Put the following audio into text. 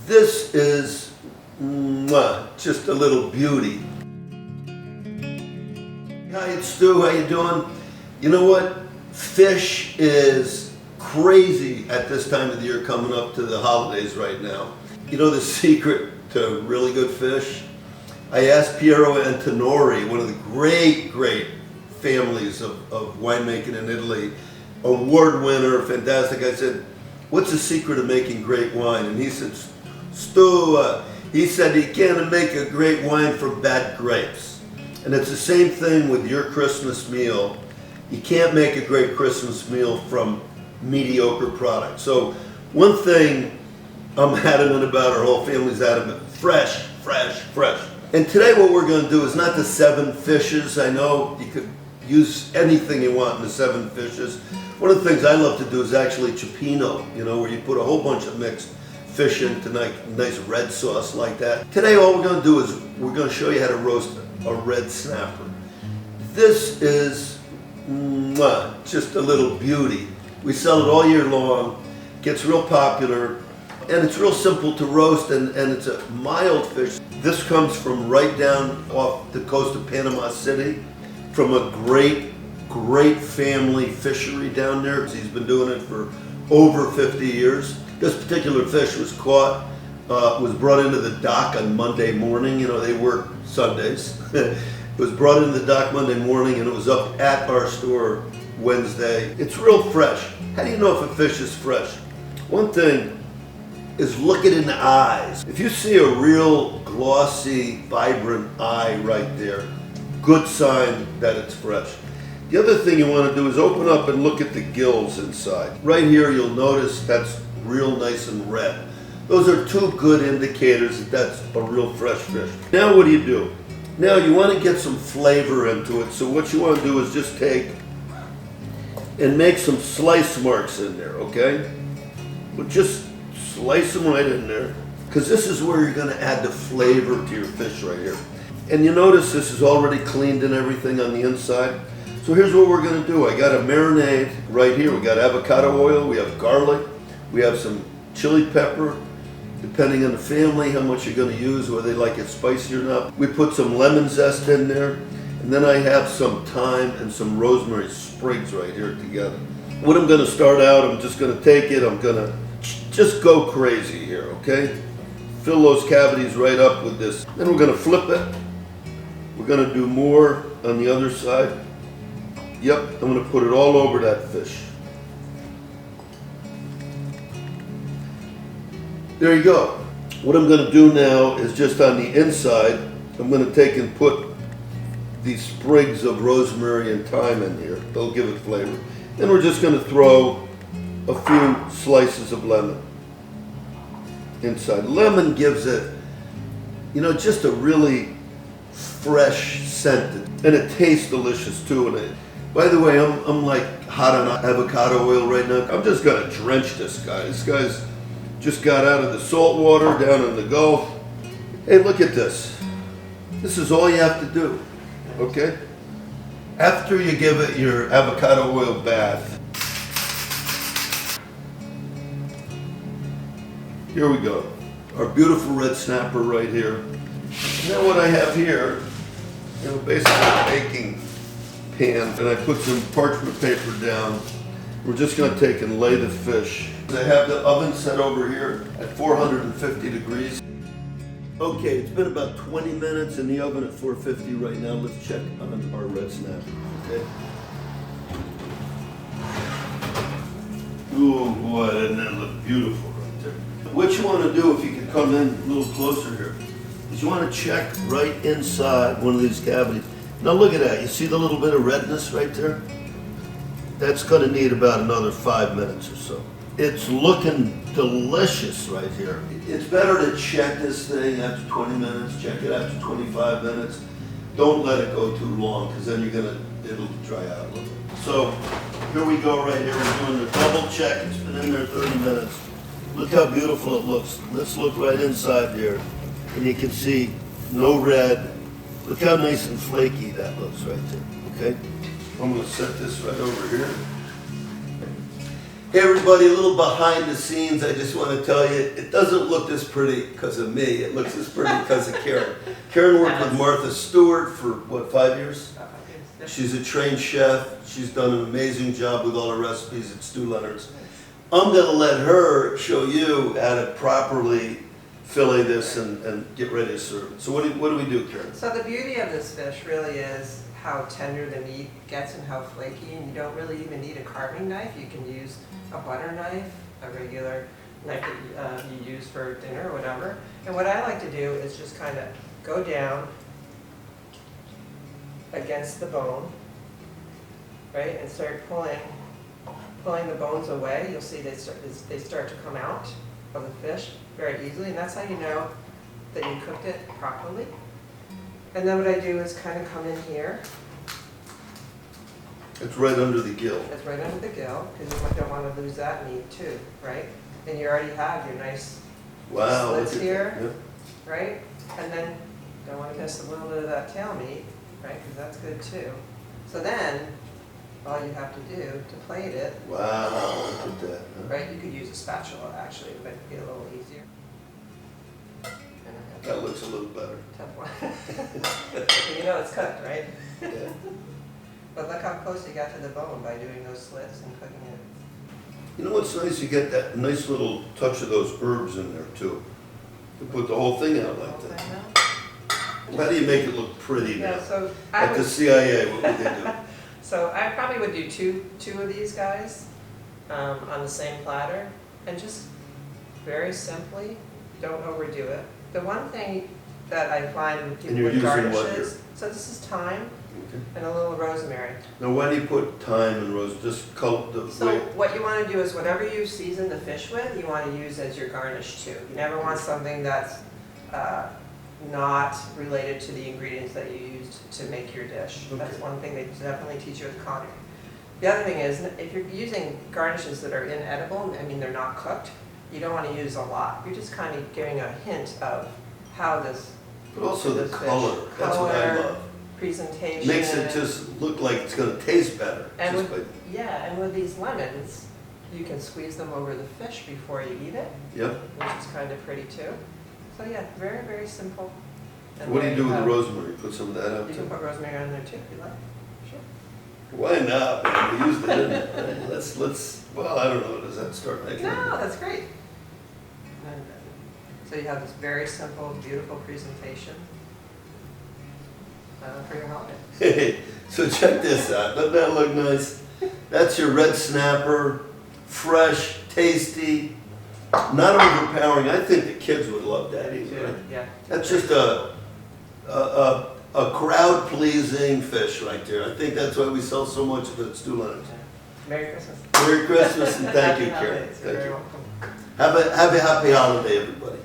This is just a little beauty. Hi, it's Stu. How you doing? You know what? Fish is crazy at this time of the year coming up to the holidays right now. You know the secret to really good fish? I asked Piero Antinori, one of the great families of winemaking in Italy, award winner, fantastic. I said, what's the secret of making great wine? And he said, Stu, he said you can't make a great wine from bad grapes. And it's the same thing with your Christmas meal. You can't make a great Christmas meal from mediocre product. So one thing I'm adamant about, our whole family's adamant, fresh. And today what we're going to do is not the 7 fishes. I know you could use anything you want in the 7 fishes. One of the things I love to do is actually cioppino, you know, where you put a whole bunch of mixed fish into nice red sauce like that. Today all we're going to do is we're going to show you how to roast a red snapper. This is just a little beauty. We sell it all year long, gets real popular, and it's real simple to roast, and it's a mild fish. This comes from right down off the coast of Panama City, from a great family fishery down there. He's been doing it for over 50 years. This particular fish was caught, was brought into the dock on Monday morning. You know, they work Sundays. It was brought into the dock Monday morning, and it was up at our store Wednesday. It's real fresh. How do you know if a fish is fresh? One thing is look it in the eyes. If you see a real glossy, vibrant eye right there, good sign that it's fresh. The other thing you want to do is open up and look at the gills inside. Right here you'll notice that's real nice and red. Those are 2 good indicators that that's a real fresh fish. Now what do? Now you want to get some flavor into it, so what you want to do is just take and make some slice marks in there, okay? But just slice them right in there, because this is where you're going to add the flavor to your fish right here. And you notice this is already cleaned and everything on the inside. So here's what we're going to do. I got a marinade right here. We got avocado oil, we have garlic, we have some chili pepper, depending on the family how much you're going to use, whether they like it spicy or not. We put some lemon zest in there, and then I have some thyme and some rosemary sprigs right here together. What I'm going to start out, I'm just going to take it, I'm going to just go crazy here, okay? Fill those cavities right up with this. Then we're going to flip it. We're going to do more on the other side. Yep, I'm going to put it all over that fish. There you go. What I'm going to do now is just on the inside, I'm going to take and put these sprigs of rosemary and thyme in here. They'll give it flavor. Then we're just going to throw a few slices of lemon inside. Lemon gives it, you know, just a really fresh scent, and it tastes delicious too. And by the way, I'm like hot on avocado oil right now. I'm just gonna drench this guy. This guy's just got out of the salt water down in the Gulf. Hey, look at this. This is all you have to do, okay? After you give it your avocado oil bath, here we go. Our beautiful red snapper right here. Now what I have here, you know, basically a baking pan, and I put some parchment paper down. We're just going to take and lay the fish. I have the oven set over here at 450 degrees. Okay, it's been about 20 minutes in the oven at 450 right now. Let's check on our red snapper, okay? Oh boy, doesn't that look beautiful right there? What you want to do, if you can come in a little closer here, is you want to check right inside one of these cavities. Now look at that, you see the little bit of redness right there? That's going to need about another 5 minutes or so. It's looking delicious right here. It's better to check this thing after 20 minutes, check it after 25 minutes. Don't let it go too long, because then it'll dry out a little bit. So here we go right here. We're doing the double check. It's been in there 30 minutes. Look how beautiful it looks. Let's look right inside there, and you can see no red. Look how nice and flaky that looks right there, okay? I'm gonna set this right over here. Hey everybody, a little behind the scenes, I just want to tell you, it doesn't look this pretty because of me, it looks this pretty because of Karen. Karen worked with Martha Stewart for, what, 5 years? She's a trained chef, she's done an amazing job with all the recipes at Stu Leonard's. I'm gonna let her show you how to properly fillet this and get ready to serve it. So what do we do, Karen? So the beauty of this fish really is how tender the meat gets and how flaky, and you don't really even need a carving knife. You can use a butter knife, a regular knife that you use for dinner or whatever. And what I like to do is just kind of go down against the bone, right, and start pulling the bones away. You'll see they start to come out of the fish very easily, and that's how you know that you cooked it properly. And then what I do is kind of come in here. It's right under the gill. It's right under the gill, because you don't want to lose that meat too, right? And you already have your nice Wow, slits look at here, that. right? And then don't want to miss a little bit of that tail meat, right? Because that's good too. So then, all you have to do to plate it, Yeah. Wow, look at that. Huh? right? You could use a spatula actually, but it'd be a little easier. That looks a little better. Tough one. You know it's cooked, right? Yeah. But look how close you got to the bone by doing those slits and cooking it. You know what's nice? You get that nice little touch of those herbs in there too. You put the whole thing out like that. How do you make it look pretty now? Yeah, so I At the would, CIA, what would they do? so I probably would do two of these guys on the same platter, and just very simply, don't overdo it. The one thing that I find with people you're with using what here? garnishes, so this is thyme Okay. and a little rosemary. Now, why do you put thyme and rose? Just coat the So way. what you want to do is whatever you season the fish with, you want to use as your garnish too. You never want something that's not related to the ingredients that you used to make your dish. Okay. That's one thing they definitely teach you at the culinary. The other thing is, if you're using garnishes that are inedible, I mean they're not cooked, you don't want to use a lot. You're just kind of giving a hint of how this, But also the this fish- color. That's what I color, love. presentation. Makes it just look like it's going to taste better. And Just with, yeah, and with these lemons, you can squeeze them over the fish before you eat it, Yep. which is kind of pretty too. So yeah, very, very simple. And What do you do with the have- rosemary? Put some of that out You can too? put rosemary on there too, if you like. Sure. Why not, man? We used it in it. Right? Let's, well, I don't know. Does that start making No, that's great. And, so you have this very simple, beautiful presentation for your holiday. Hey, so check this out. Doesn't that look nice? That's your red snapper, fresh, tasty, not overpowering. I think the kids would love that even, right? Yeah. That's just a crowd-pleasing fish right there. I think that's why we sell so much of it at Stu Leonard's. Merry Christmas. Merry Christmas and thank you, Happy Karen. holidays. You're Thank very you. welcome. Have a happy holiday, everybody.